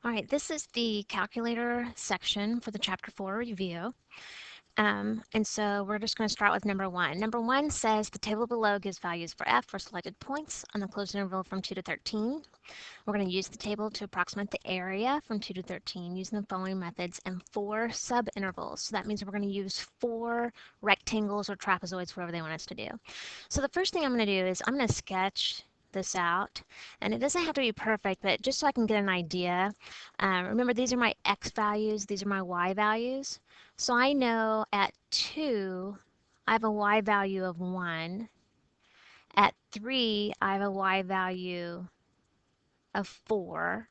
All right, this is the calculator section for the Chapter 4 review. And so we're just going to start with number 1. Number 1 says the table below gives values for f for selected points on the closed interval from 2 to 13. We're going to use the table to approximate the area from 2 to 13 using the following methods and 4 subintervals. So that means we're going to use 4 rectangles or trapezoids, whatever they want us to do. So the first thing I'm going to do is I'm going to sketch this out, and it doesn't have to be perfect, but just so I can get an idea. Remember, these are my x values, these are my y values. So I know at 2, I have a y value of 1. At 3, I have a y value of 4.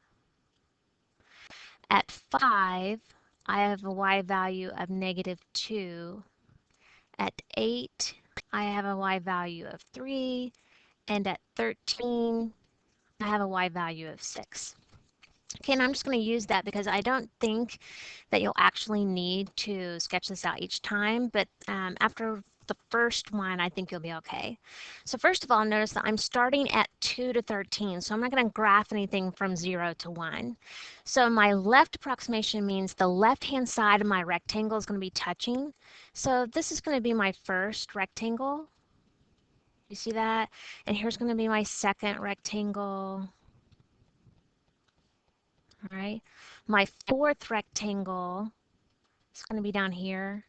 At 5, I have a y value of -2. At 8, I have a y value of 3. And at 13, I have a y value of 6. Okay, and I'm just going to use that because I don't think that you'll actually need to sketch this out each time, but after the first one, I think you'll be okay. So first of all, notice that I'm starting at 2 to 13, so I'm not going to graph anything from 0 to 1. So my left approximation means the left-hand side of my rectangle is going to be touching. So this is going to be my first rectangle. You see that? And here's going to be my second rectangle. All right. My fourth rectangle is going to be down here.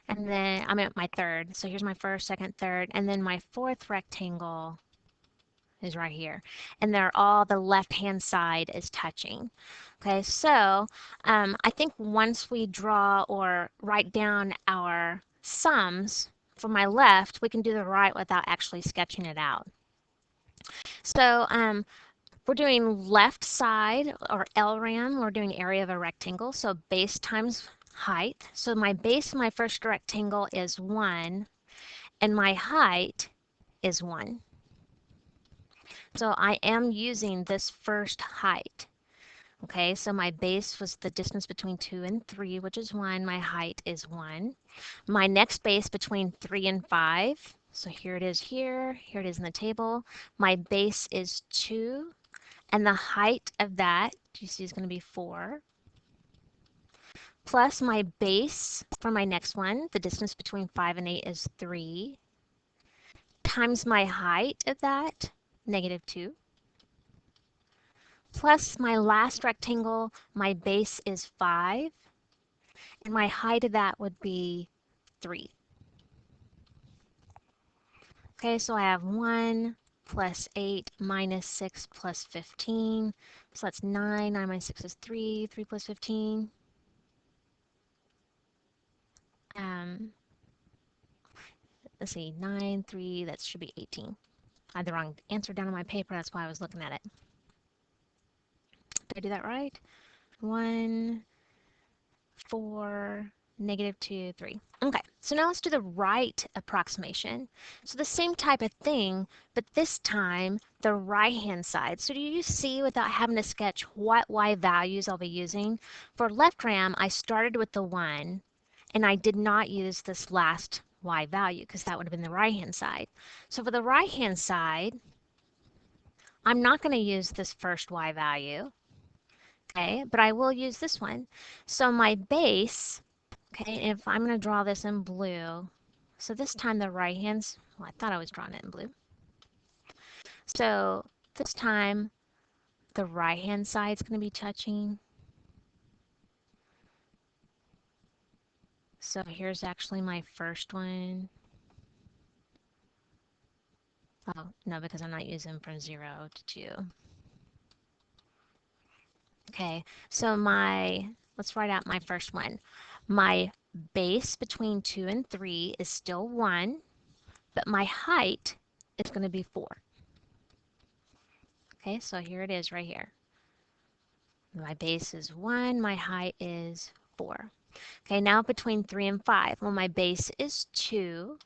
And then I'm at my third. So here's my first, second, third. And then my fourth rectangle is right here. And they're all, the left-hand side is touching. Okay, so I think once we draw or write down our sums for my left, we can do the right without actually sketching it out. So we're doing left side, or LRAM, we're doing area of a rectangle, so base times height. So my base of my first rectangle is 1, and my height is 1. So I am using this first height. Okay, so my base was the distance between 2 and 3, which is 1. My height is 1. My next base between 3 and 5, so here it is here it is in the table. My base is 2. And the height of that, you see, is going to be 4. Plus my base for my next one, the distance between 5 and 8 is 3. Times my height of that, -2. Plus my last rectangle, my base is 5. And my height of that would be 3. Okay, so I have 1 plus 8 minus 6 plus 15. So that's 9. 9 minus 6 is 3. 3 plus 15. Let's see, 9, 3, that should be 18. I had the wrong answer down on my paper, that's why I was looking at it. Did I do that right? 1, 4, -2, 3. Okay, so now let's do the right approximation. So the same type of thing, but this time the right-hand side. So do you see, without having to sketch, what y values I'll be using? For left ram, I started with the 1, and I did not use this last y value because that would have been the right-hand side. So for the right-hand side, I'm not going to use this first y value, okay, but I will use this one. So my base, okay, if I'm going to draw this in blue, so this time the right-hand's, well, I thought I was drawing it in blue. So this time the right-hand side's going to be touching. So here's actually my first one. Oh, no, because I'm not using from 0 to 2. Okay, so let's write out my first one. My base between 2 and 3 is still 1, but my height is going to be 4. Okay, so here it is right here. My base is 1, my height is 4. Okay, now between 3 and 5. Well, my base is 2.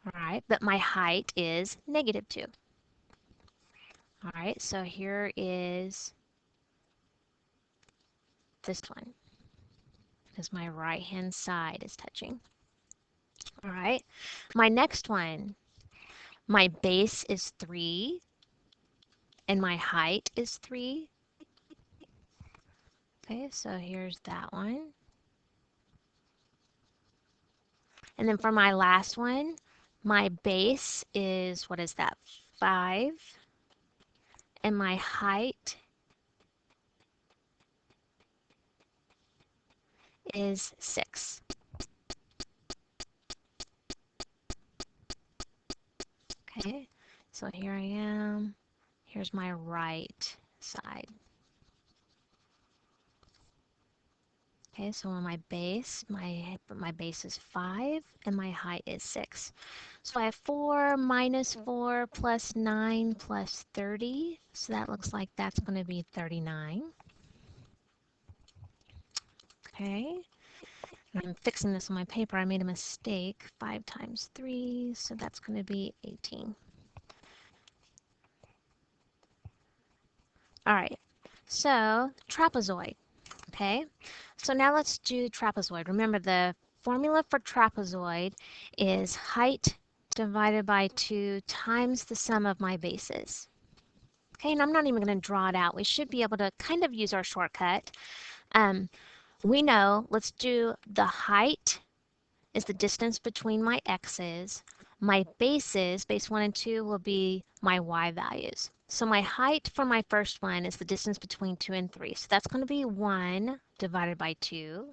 All right, but my height is -2. All right, so here is this one, because my right-hand side is touching. All right, my next one, my base is 3, and my height is 3. Okay, so here's that one. And then for my last one, my base is, what is that, 5, and my height is 6. Okay, so here I am. Here's my right side. Okay, so on my base, my base is 5 and my height is 6. So I have 4 minus 4 plus 9 plus 30. So that looks like that's going to be 39. Okay, and I'm fixing this on my paper. I made a mistake. 5 times 3, so that's going to be 18. All right, so trapezoid. Okay, so now let's do trapezoid. Remember, the formula for trapezoid is height divided by 2 times the sum of my bases. Okay, and I'm not even going to draw it out. We should be able to kind of use our shortcut. We know, let's do the height is the distance between my x's. My bases, base 1 and 2, will be my y values. So my height for my first one is the distance between 2 and 3. So that's going to be 1 divided by 2.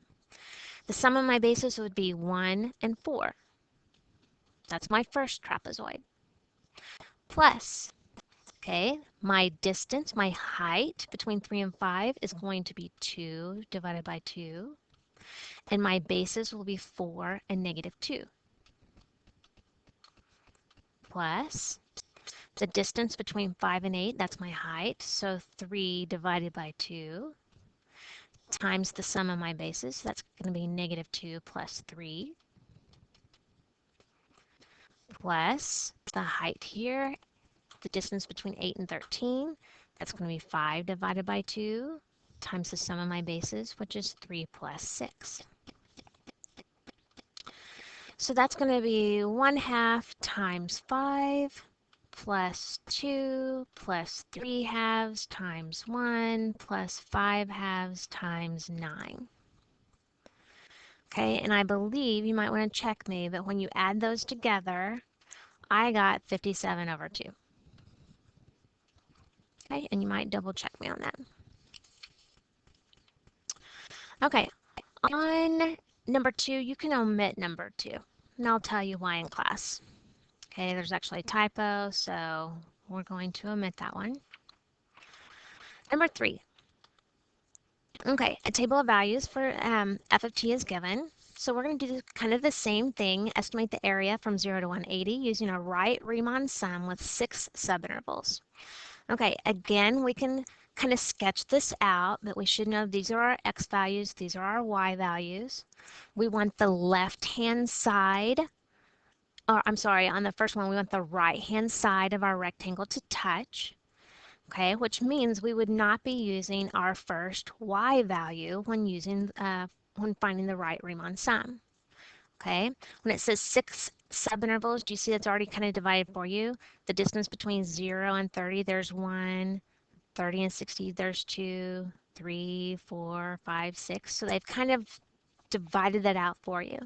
The sum of my bases would be 1 and 4. That's my first trapezoid. Plus, okay, my distance, my height between 3 and 5 is going to be 2 divided by 2. And my bases will be 4 and negative 2. Plus, the distance between 5 and 8, that's my height. So 3 divided by 2 times the sum of my bases. So that's going to be negative 2 plus 3. Plus the height here, the distance between 8 and 13. That's going to be 5 divided by 2 times the sum of my bases, which is 3 plus 6. So that's going to be 1/2 times 5 plus 2 plus 3/2 times 1 plus 5/2 times 9. Okay, and I believe you might want to check me, but when you add those together, I got 57 over 2. Okay, and you might double check me on that. Okay, on number 2, you can omit number 2, and I'll tell you why in class. Okay, there's actually a typo, so we're going to omit that one. Number 3. Okay, a table of values for f of t is given. So we're going to do kind of the same thing, estimate the area from 0 to 180 using a right Riemann sum with 6 subintervals. Okay, again, we can kind of sketch this out, but we should know these are our x values, these are our y values. We want the left-hand side, or I'm sorry, on the first one, we want the right-hand side of our rectangle to touch. Okay, which means we would not be using our first y value when finding the right Riemann sum. Okay, when it says 6 subintervals, do you see that's already kind of divided for you? The distance between 0 and 30, there's 1, 30 and 60, there's 2, 3, 4, 5, 6. So they've kind of divided that out for you.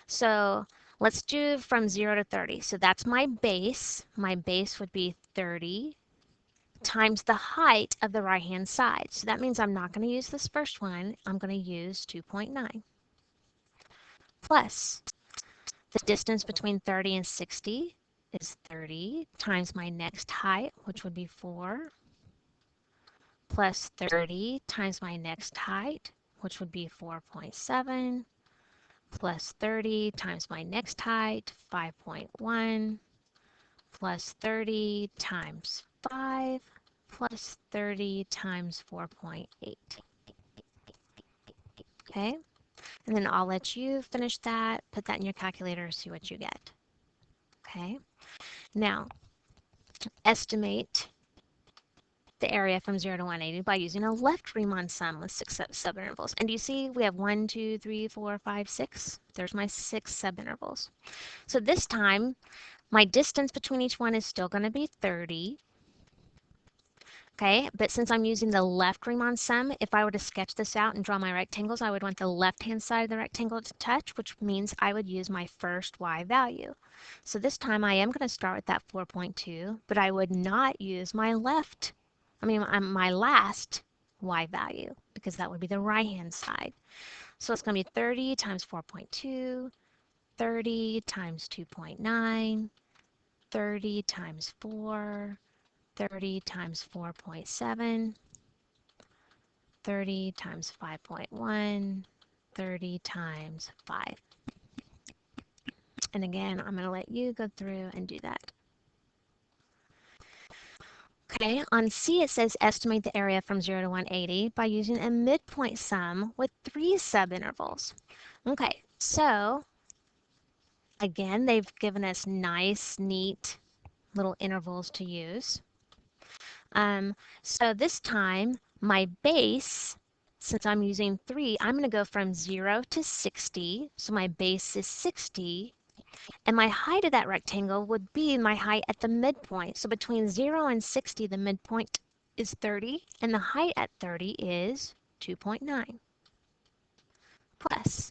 So let's do from 0 to 30. So that's my base. My base would be 30 times the height of the right-hand side. So that means I'm not going to use this first one. I'm going to use 2.9 plus the distance between 30 and 60 is 30 times my next height, which would be 4, plus 30 times my next height, which would be 4.7, plus 30 times my next height, 5.1, plus 30 times 5, plus 30 times 4.8. Okay, and then I'll let you finish that, put that in your calculator, see what you get. Okay, now estimate the area from 0 to 180 by using a left Riemann sum with 6 subintervals. And do you see we have 1, 2, 3, 4, 5, 6? There's my 6 subintervals. So this time, my distance between each one is still going to be 30. Okay, but since I'm using the left Riemann sum, if I were to sketch this out and draw my rectangles, I would want the left-hand side of the rectangle to touch, which means I would use my first y value. So this time I am going to start with that 4.2, but I would not use my my last y value, because that would be the right-hand side. So it's going to be 30 times 4.2, 30 times 2.9, 30 times 4, 30 times 4.7, 30 times 5.1, 30 times 5. And again, I'm going to let you go through and do that. Okay, on C it says estimate the area from 0 to 180 by using a midpoint sum with 3 subintervals. Okay, so again, they've given us nice, neat little intervals to use. So this time, my base, since I'm using 3, I'm going to go from 0 to 60. So my base is 60. And my height of that rectangle would be my height at the midpoint. So between 0 and 60, the midpoint is 30. And the height at 30 is 2.9 plus.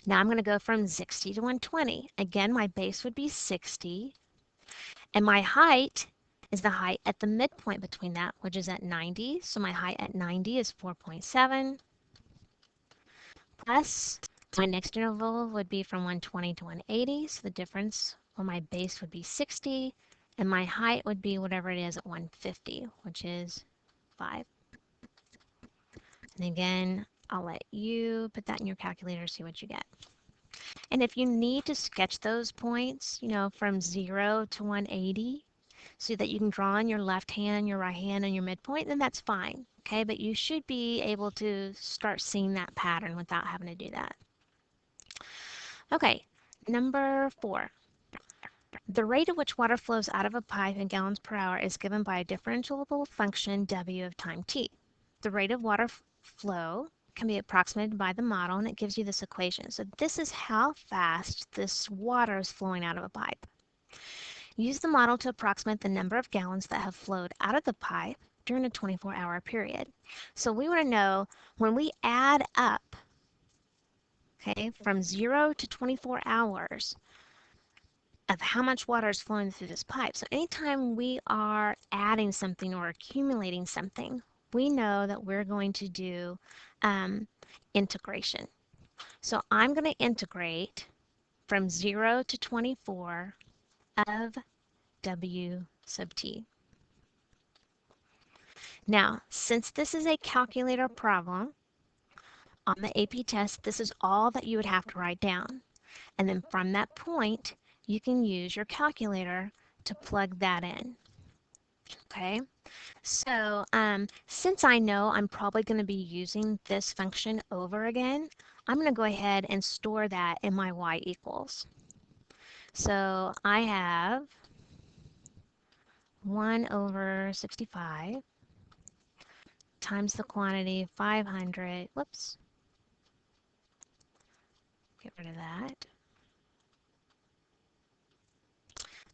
Now I'm going to go from 60 to 120. Again, my base would be 60. And my height is the height at the midpoint between that, which is at 90. So my height at 90 is 4.7 plus my next interval would be from 120 to 180. So the difference for my base would be 60 and my height would be whatever it is at 150, which is 5. And again, I'll let you put that in your calculator, see what you get. And if you need to sketch those points, from 0 to 180, so that you can draw on your left hand, your right hand, and your midpoint, then that's fine. Okay, but you should be able to start seeing that pattern without having to do that. Okay, number 4. The rate at which water flows out of a pipe in gallons per hour is given by a differentiable function w of time t. The rate of water flow can be approximated by the model, and it gives you this equation. So this is how fast this water is flowing out of a pipe. Use the model to approximate the number of gallons that have flowed out of the pipe during a 24-hour period. So we want to know when we add up, okay, from 0 to 24 hours of how much water is flowing through this pipe. So anytime we are adding something or accumulating something, we know that we're going to do integration. So I'm going to integrate from 0 to 24 of W sub t. Now, since this is a calculator problem on the AP test, this is all that you would have to write down. And then from that point, you can use your calculator to plug that in. Okay, so since I know I'm probably going to be using this function over again, I'm going to go ahead and store that in my y equals. So I have 1 over 65 times the quantity 500, whoops, get rid of that,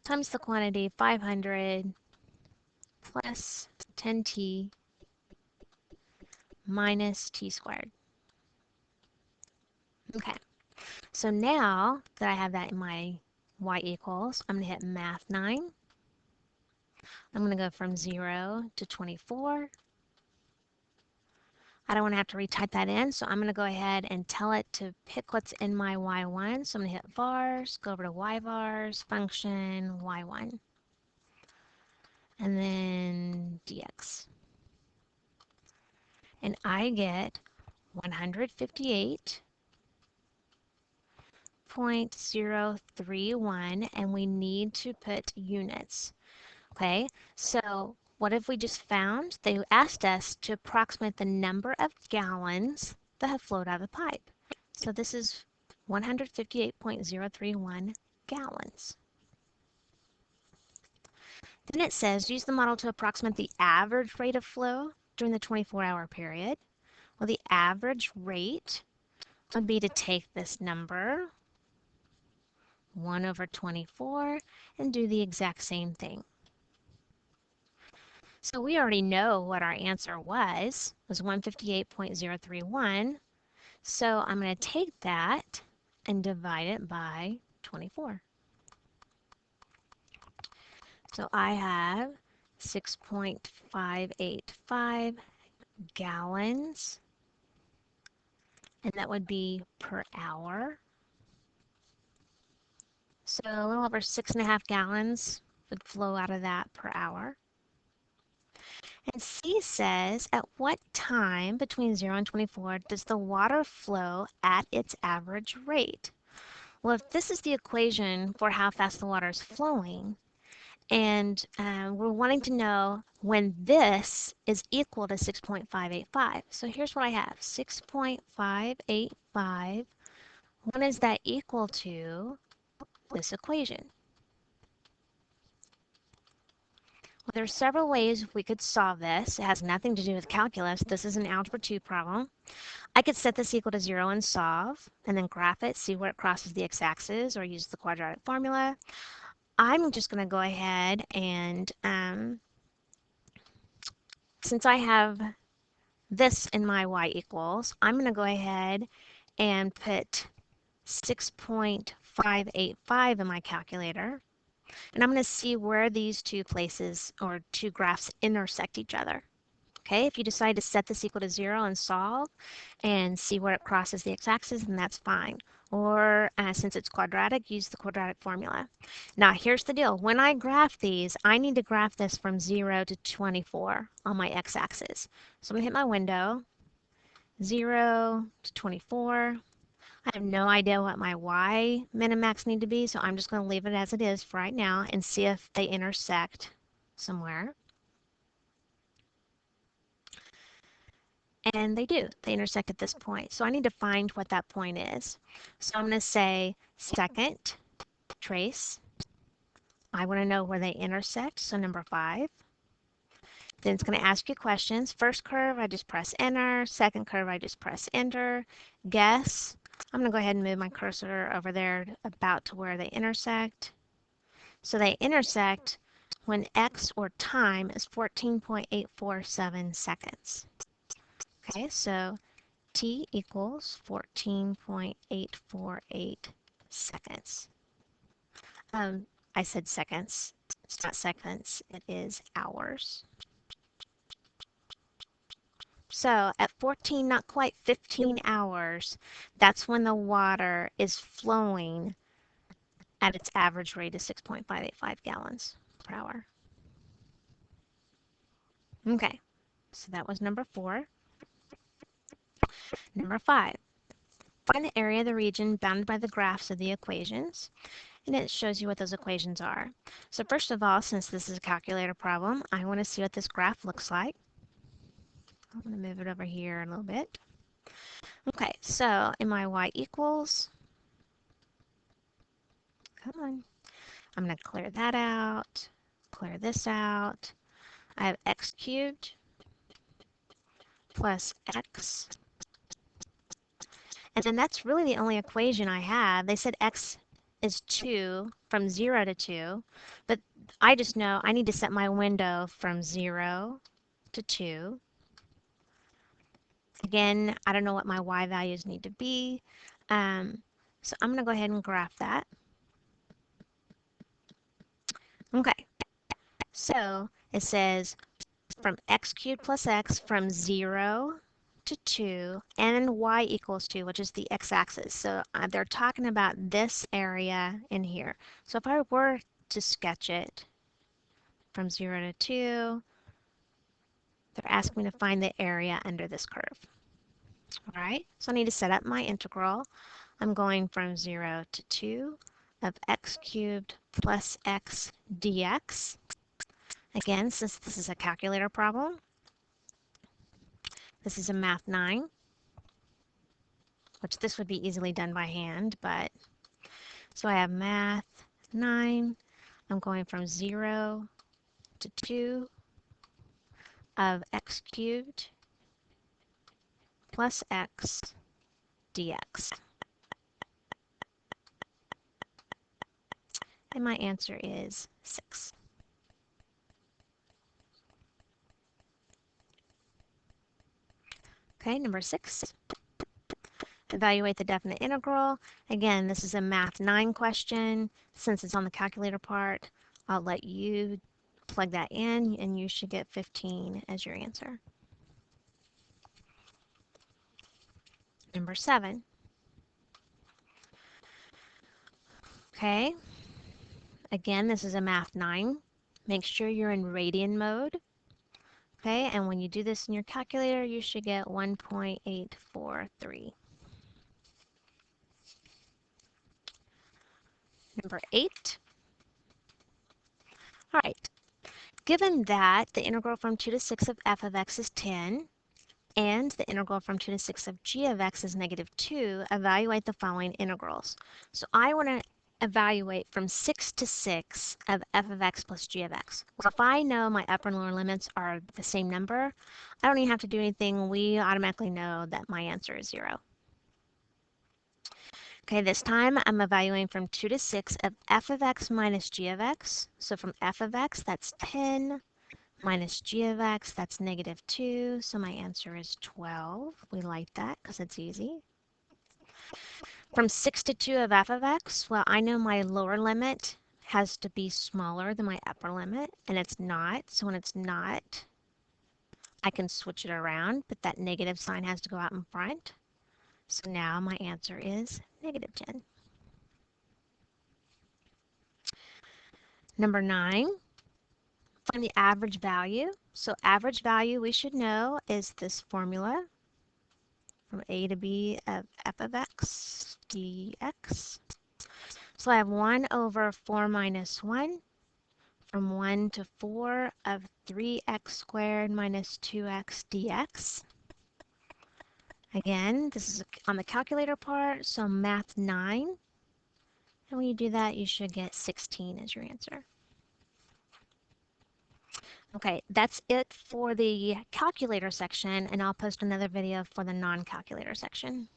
times the quantity 500 plus 10t minus t squared. Okay, so now that I have that in my y equals, I'm going to hit math 9. I'm going to go from 0 to 24. I don't want to have to retype that in, so I'm going to go ahead and tell it to pick what's in my y1. So I'm going to hit vars, go over to yvars, function y1, and then dx. And I get 158.031, and we need to put units. Okay, so what have we just found? They asked us to approximate the number of gallons that have flowed out of the pipe. So this is 158.031 gallons. Then it says use the model to approximate the average rate of flow during the 24-hour period. Well, the average rate would be to take this number, 1 over 24, and do the exact same thing. So we already know what our answer was 158.031. So I'm going to take that and divide it by 24. So I have 6.585 gallons, and that would be per hour. So a little over 6.5 gallons would flow out of that per hour. And C says, at what time between 0 and 24 does the water flow at its average rate? Well, if this is the equation for how fast the water is flowing, and we're wanting to know when this is equal to 6.585. So here's what I have, 6.585. When is that equal to this equation? Well, there are several ways we could solve this. It has nothing to do with calculus. This is an Algebra 2 problem. I could set this equal to 0 and solve, and then graph it, see where it crosses the x-axis, or use the quadratic formula. I'm just going to go ahead and, since I have this in my y equals, I'm going to go ahead and put 6.585 in my calculator. And I'm going to see where these two places or two graphs intersect each other. Okay, if you decide to set this equal to 0 and solve and see where it crosses the x-axis, then that's fine. Or since it's quadratic, use the quadratic formula. Now here's the deal. When I graph these, I need to graph this from 0 to 24 on my x-axis. So I'm going to hit my window, 0 to 24. I have no idea what my y min and max need to be, so I'm just going to leave it as it is for right now and see if they intersect somewhere. And they do. They intersect at this point. So I need to find what that point is. So I'm going to say second trace. I want to know where they intersect, so number 5. Then it's going to ask you questions. First curve, I just press enter. Second curve, I just press enter. Guess. I'm going to go ahead and move my cursor over there about to where they intersect. So they intersect when x, or time, is 14.847 seconds. Okay, so t equals 14.848 seconds. I said seconds. It's not seconds, it is hours. So at 14, not quite 15 hours, that's when the water is flowing at its average rate of 6.585 gallons per hour. Okay, so that was number 4. Number 5, find the area of the region bounded by the graphs of the equations. And it shows you what those equations are. So first of all, since this is a calculator problem, I want to see what this graph looks like. I'm going to move it over here a little bit. Okay, so in my y equals, come on, I'm going to clear that out, clear this out. I have x cubed plus x. And then that's really the only equation I have. They said x is 2 from 0 to 2, but I just know I need to set my window from 0 to 2. Again, I don't know what my y values need to be. So I'm going to go ahead and graph that. Okay, so it says from x cubed plus x from 0 to 2 and y equals 2, which is the x-axis. So they're talking about this area in here. So if I were to sketch it from 0 to 2, they're asking me to find the area under this curve. All right, so I need to set up my integral. I'm going from 0 to 2 of x cubed plus x dx. Again, since this is a calculator problem, this is a Math 9, which this would be easily done by hand, but so I have Math 9. I'm going from 0 to 2 of x cubed plus x dx. And my answer is 6. Okay, number 6. Evaluate the definite integral. Again, this is a Math 9 question. Since it's on the calculator part, I'll let you plug that in, and you should get 15 as your answer. Number 7. Okay, again, this is a Math 9. Make sure you're in radian mode. Okay, and when you do this in your calculator, you should get 1.843. Number 8. All right, given that the integral from 2 to 6 of f of x is 10, and the integral from 2 to 6 of g of x is -2, evaluate the following integrals. So I want to evaluate from 6 to 6 of f of x plus g of x. Well, if I know my upper and lower limits are the same number, I don't even have to do anything. We automatically know that my answer is 0. Okay, this time I'm evaluating from 2 to 6 of f of x minus g of x. So from f of x, that's 10, minus g of x, that's -2, so my answer is 12. We like that because it's easy. From 6 to 2 of f of x, well, I know my lower limit has to be smaller than my upper limit, and it's not. So when it's not, I can switch it around, but that negative sign has to go out in front. So now my answer is -10. Number 9, find the average value. So average value we should know is this formula from a to b of f of x dx. So I have 1 over 4 minus 1 from 1 to 4 of 3x squared minus 2x dx. Again, this is on the calculator part, so math 9. And when you do that, you should get 16 as your answer. Okay, that's it for the calculator section, and I'll post another video for the non-calculator section.